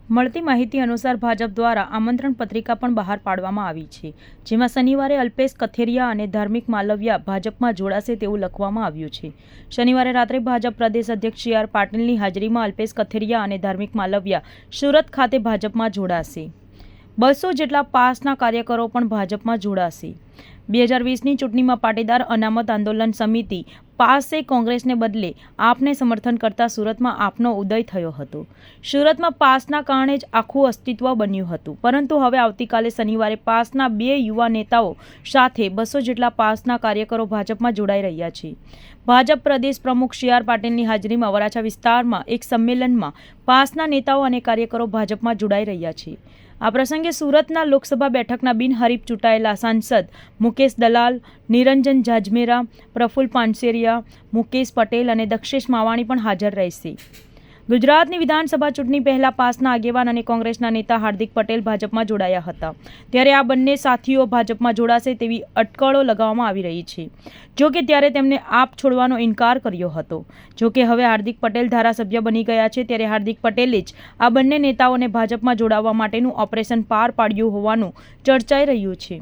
મળતી માહિતી અનુસાર ભાજપ દ્વારા આમંત્રણ પત્રિકા પણ બહાર પાડવામાં આવી છે, જેમાં શનિવારે અલ્પેશ કથિરિયા અને ધાર્મિક માલવિયા ભાજપમાં જોડાશે તેવું લખવામાં આવ્યું છે। શનિવારે રાત્રે ભાજપ પ્રદેશ અધ્યક્ષ સી આર પાટીલની હાજરીમાં અલ્પેશ કથિરિયા અને ધાર્મિક માલવિયા સુરત ખાતે ભાજપમાં જોડાશે। 200 જેટલા પાસના કાર્યકરો પણ ભાજપમાં જોડાશે। 2020ની ચૂંટણીમાં પાટીદાર અનામત આંદોલન સમિતિ પાસે કોંગ્રેસને બદલે આપને સમર્થન કરતા સુરતમાં આપનો ઉદય થયો હતો। સુરતમાં પાસના કારણે જ આખું અસ્તિત્વ બન્યું હતું, પરંતુ હવે આવતીકાલે શનિવારે પાસના 2 યુવા નેતાઓ સાથે 200 જેટલા પાસના કાર્યકરો ભાજપમાં જોડાઈ રહ્યા છે। ભાજપ પ્રદેશ પ્રમુખ સી આર પાટીલની હાજરીમાં વરાછા વિસ્તારમાં એક સંમેલનમાં પાસના નેતાઓ અને કાર્યકરો ભાજપમાં જોડાઈ રહ્યા છે। આ પ્રસંગે સુરતના લોકસભા બેઠકના બિનહરીફ ચૂંટાયેલા સાંસદ મુકેશ દલાલ, નિરંજન જાજમેરા, પ્રફુલ્લ પાનસેરિયા, મુકેશ પટેલ અને દક્ષેશ માવાણી પણ હાજર રહેશે। ગુજરાતની વિધાનસભા ચૂંટણી પહેલા પાસના આગેવાન અને કોંગ્રેસના નેતા હાર્દિક પટેલ ભાજપમાં જોડાયા હતા, ત્યારે આ બંને સાથીઓ ભાજપમાં જોડાશે તેવી અટકળો લગાવવામાં આવી રહી છે। જોકે ત્યારે તેમણે આપ છોડવાનો ઇનકાર કર્યો હતો। જોકે હવે હાર્દિક પટેલ ધારાસભ્ય બની ગયા છે, ત્યારે હાર્દિક પટેલે જ આ બંને નેતાઓને ભાજપમાં જોડાવા માટેનું ઓપરેશન પાર પાડ્યું હોવાનું ચર્ચાઈ રહ્યું છે।